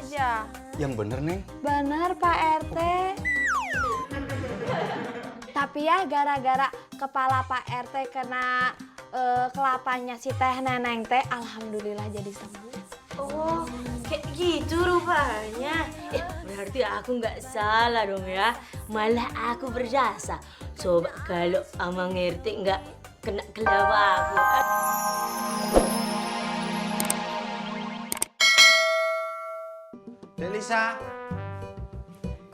aja. Yang bener, Neng. Benar, Pak RT. Tapi ya gara-gara kepala Pak RT kena kelapanya si teh neneng teh, alhamdulillah jadi sembuh. Oh, kayak gitu rupanya. Berarti aku nggak salah dong ya. Malah aku berjasa. Coba kalau Amang RT nggak kena kelapa aku. Dek Lisa.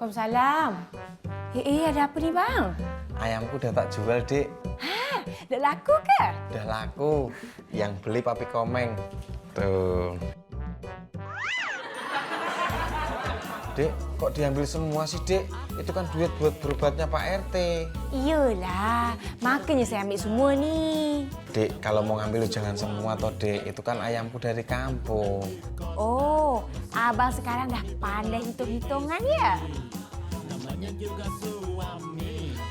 Waalaikumsalam. Ada apa nih, Bang? Ayamku udah tak jual, Dek. Hah, udah laku kah? Udah laku. Yang beli Papi Komeng. Tuh. Dek, kok diambil semua sih, Dek? Itu kan duit buat berobatnya Pak RT. Iyalah, makanya saya ambil semua nih. Dek, kalau mau ngambil jangan semua toh, Dek. Itu kan ayamku dari kampung. Oh, abang sekarang udah pandai hitung-hitungan ya?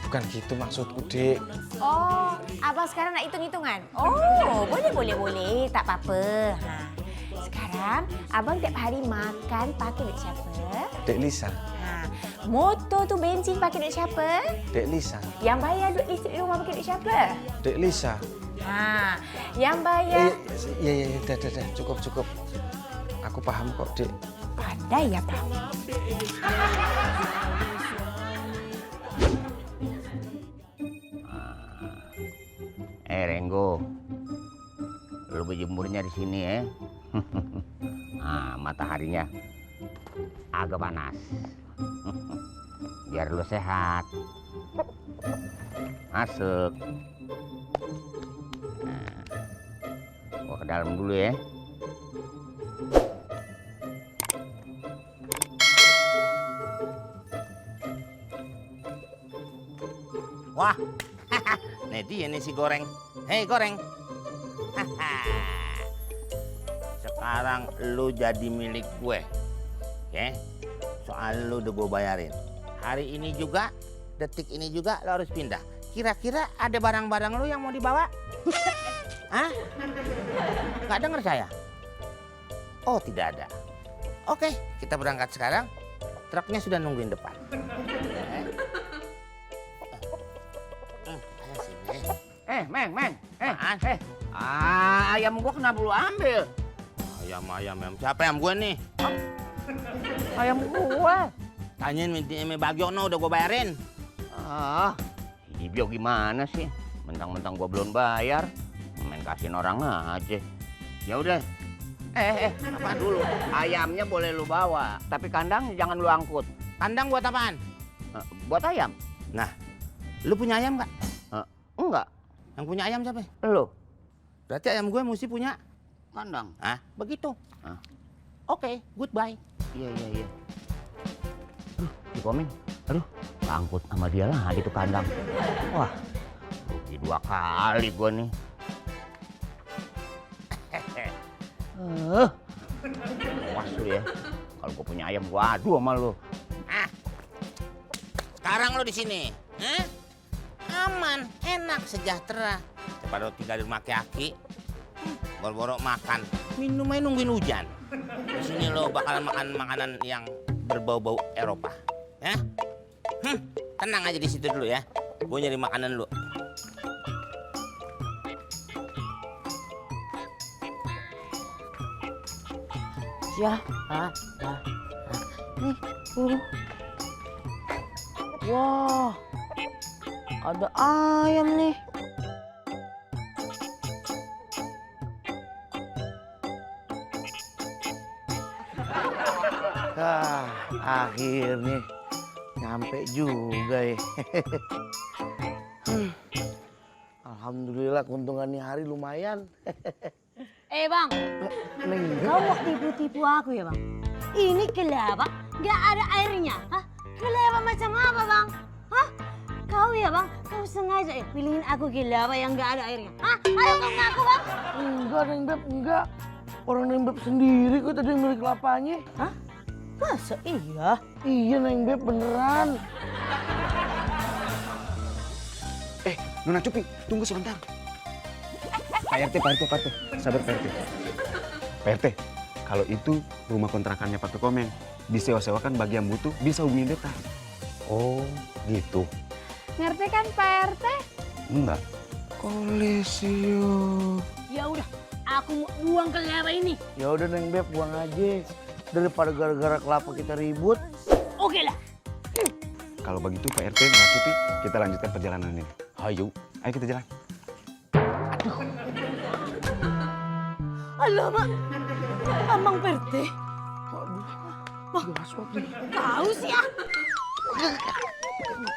Bukan gitu maksudku, Dek. Oh, abang sekarang nak hitung-hitungan? Oh, boleh, tak apa-apa. Nah, sekarang abang tiap hari makan pakai duit siapa? Dek Lisa. Nah, motor tu bensin pakai duit siapa? Dek Lisa. Yang bayar duit listrik rumah pakai duit siapa? Dek Lisa. Nah, yang bayar... Iya, dah, cukup. Aku paham kok, Dek. Pandai ya, Bang. Renggo, lu berjemurnya di sini ya. Nah, mataharinya agak panas. Biar lu sehat. Masuk. Nah, gua ke dalam dulu ya. Wah, nih dia nih si Goreng. Hei Goreng. Sekarang lu jadi milik gue. Oke? Soal lu udah gue bayarin. Hari ini juga, detik ini juga lo harus pindah. Kira-kira ada barang-barang lu yang mau dibawa? Hah? Nggak denger saya? Oh, tidak ada. Oke, kita berangkat sekarang. Truknya sudah nungguin depan. Meng. Ayam gua kenapa lu ambil? Ayam. Siapa ayam gua nih? Ayam gua. Tanyain sama Bagiono udah gua bayarin. Si Bio gimana sih? Mentang-mentang gua belum bayar, main kasihin orang aja. Ya udah. Apa dulu? Ayamnya boleh lu bawa, tapi kandang jangan lu angkut. Kandang buat apaan? Buat ayam. Nah, lu punya ayam nggak? Enggak. Yang punya ayam siapa? Lu. Berarti ayam gue mesti punya kandang. Begitu. Oke, goodbye. Iya. Si Komeng. Aduh, angkut sama dia lah gitu kandang. Wah, rugi 2 kali gue nih. Awas lu ya. Kalau gue punya ayam, gue adu sama lu. Sekarang lu di sini. Aman, enak, sejahtera. Daripada tinggal di rumah aki-aki, boro-boro makan, minum aja nungguin hujan. Di sini lo bakal makan makanan yang berbau-bau Eropa. Ya? Tenang aja di situ dulu ya. Gue nyari makanan dulu. Ya, nih, Wah, ada ayam nih. Akhirnya nyampe juga ya. Alhamdulillah keuntungannya hari lumayan. Bang, kau mau tipu-tipu aku ya bang? Ini kelapa nggak ada airnya, kelapa macam apa bang? Kau ya bang, kau sengaja pilihin aku kelapa yang nggak ada airnya? Ayo kau ngaku bang? Enggak, Neng Beb, enggak. Orang Neng Beb sendiri kok tadi yang milik kelapanya. Masa iya? Iya, Neng Beb, beneran. Nona Cupi, tunggu sebentar. Pak RT. Sabar Pak RT. Pak RT, Kalau itu rumah kontrakannya Pak Komeng. Disewa-sewakan bagi yang butuh, bisa hubungi beta. Oh, gitu. Ngerti kan Pak RT? Enggak. Kolesio. Ya udah, aku mau buang kelapa ini. Ya udah Neng Beb, buang aja. Daripada gara-gara kelapa kita ribut. Oke lah. Kalau begitu Pak RT Mbak Cuti, kita lanjutkan perjalanan ini. Ayo kita jalan. Alamak, Amang Perte. Tahu sih ya.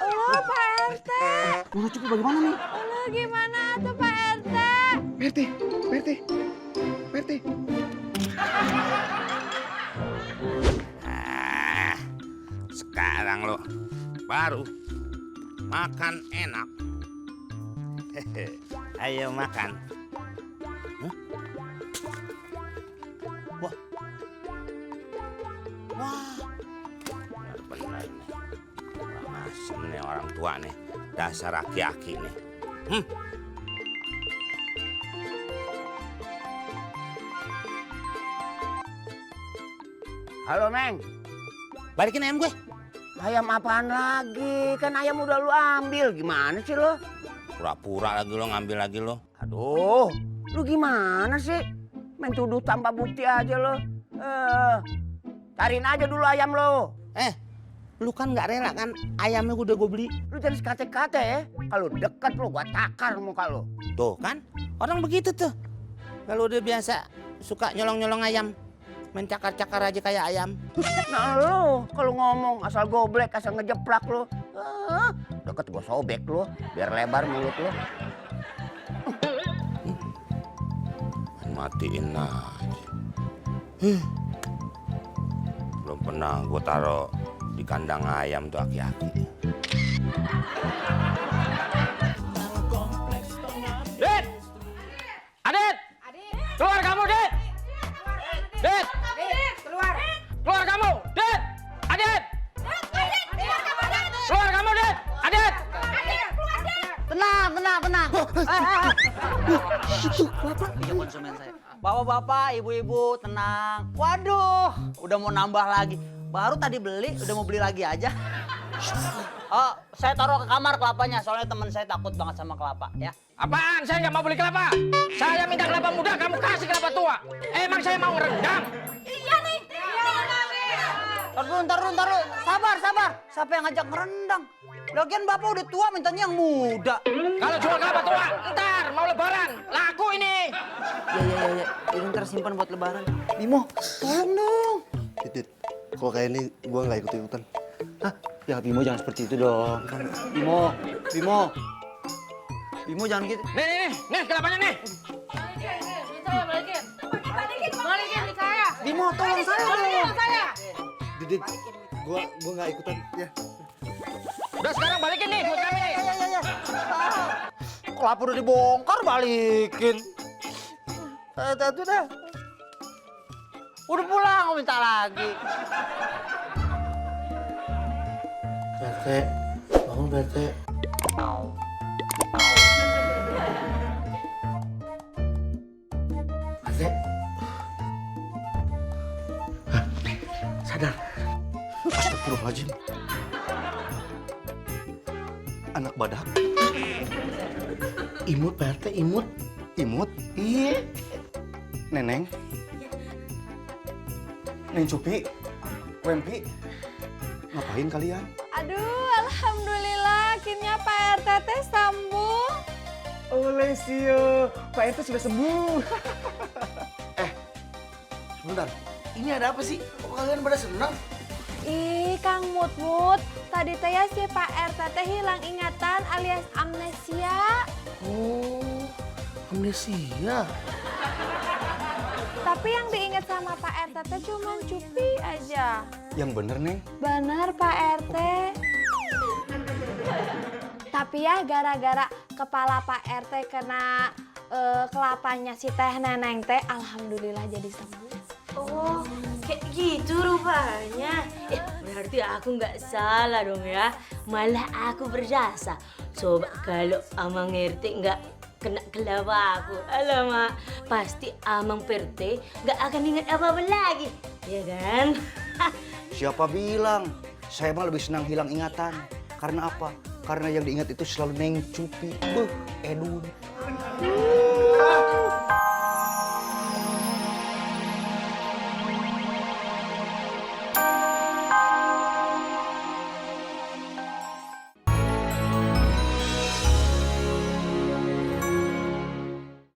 Oh Pak RT. Nona Cuti bagaimana nih? Aduh, gimana tuh Pak RT? PRT. Sekarang lo baru makan enak. Ayo makan. Hah? Wah. Benar nih. Wah, asem nih orang tua nih. Dasar aki-aki nih. Halo, Meng. Balikin ayam gue. Ayam apaan lagi? Kan ayam udah lu ambil. Gimana sih lo? Pura-pura lagi lo ngambil lagi lo. Aduh, lu gimana sih? Main tuduh tanpa bukti aja lo. Cariin aja dulu ayam lo. Lu kan nggak rela kan ayamnya udah gue beli. Lu jangan sekate-kate ya. Kalau deket lo gua takar muka lo. Tuh kan, orang begitu tuh. Kalau udah biasa suka nyolong-nyolong ayam. Mencakar-cakar aja kayak ayam. Nah lo kalau ngomong asal goblek, asal ngejeplak lo. Deket gua sobek lo, biar lebar mulut lo. Matiin aja. Belum pernah gue taruh di kandang ayam tuh aki-aki. Dit! Adit! Keluar kamu, Dit! Dit! Keluar kamu! Dit! Adit! Keluar kamu, Dit! Adit! Tenang. Iya konsumen saya. Bapak-bapak, ibu-ibu, tenang. Waduh, udah mau nambah lagi. Baru tadi beli, udah mau beli lagi aja. Oh, saya taruh ke kamar kelapanya, soalnya teman saya takut banget sama kelapa, ya. Apaan? Saya nggak mau beli kelapa. Saya minta kelapa muda, kamu kasih kelapa tua. Emang saya mau ngerendam? Ntar dulu. Sabar. Siapa yang ngajak ngerendang? Lagian bapak udah tua, mintanya yang muda. Kalau jual kelapa tua, ntar mau lebaran. Laku ini. Iya. Ini ntar simpan buat lebaran. Bimo, tolong dong. Titit, kalau kayak ini gua nggak ikut-ikutan. Hah? Ya Bimo jangan seperti itu dong. Bimo. Bimo jangan gitu. Nih kelapanya nih. Balikin di saya. Bimo, tolong saya dong. Titit, gua nggak ikutan ya. Udah sekarang balikin nih duit kami nih. Iya. Kelapa udah dibongkar, balikin. Satu dah. Udah pulang, minta lagi. PT, bangun PT. PT. Sadar. Astagfirullahaladzim. Anak badak. Imut PT, imut. Imut? Iya. Neneng. Neng Cupi. Wempi. Ngapain kalian? Aduh, alhamdulillah akhirnya Pak RT teh sambung. Oleh sio, Pak RT sudah sembuh. Sebentar, ini ada apa sih? Kok kalian pada senang? Ih, Kang Mut, tadi teh ya si Pak RT teh hilang ingatan alias amnesia. Oh, amnesia. Tapi yang diingat sama Pak RT teh cuma Cupi aja. Yang bener, Neng. Benar Pak RT. Tapi ya gara-gara kepala Pak RT kena kelapanya si teh neneng teh, alhamdulillah jadi sembuh. Oh, kayak gitu rupanya. Berarti aku nggak salah dong ya. Malah aku berjasa. Coba kalau Amang RT nggak kena kelapa aku. Alamak, pasti Amang Perte nggak akan ingat apa-apa lagi, ya kan? Siapa bilang? Saya mah lebih senang hilang ingatan. Karena apa? Karena yang diingat itu selalu Neng Cupi. Edun.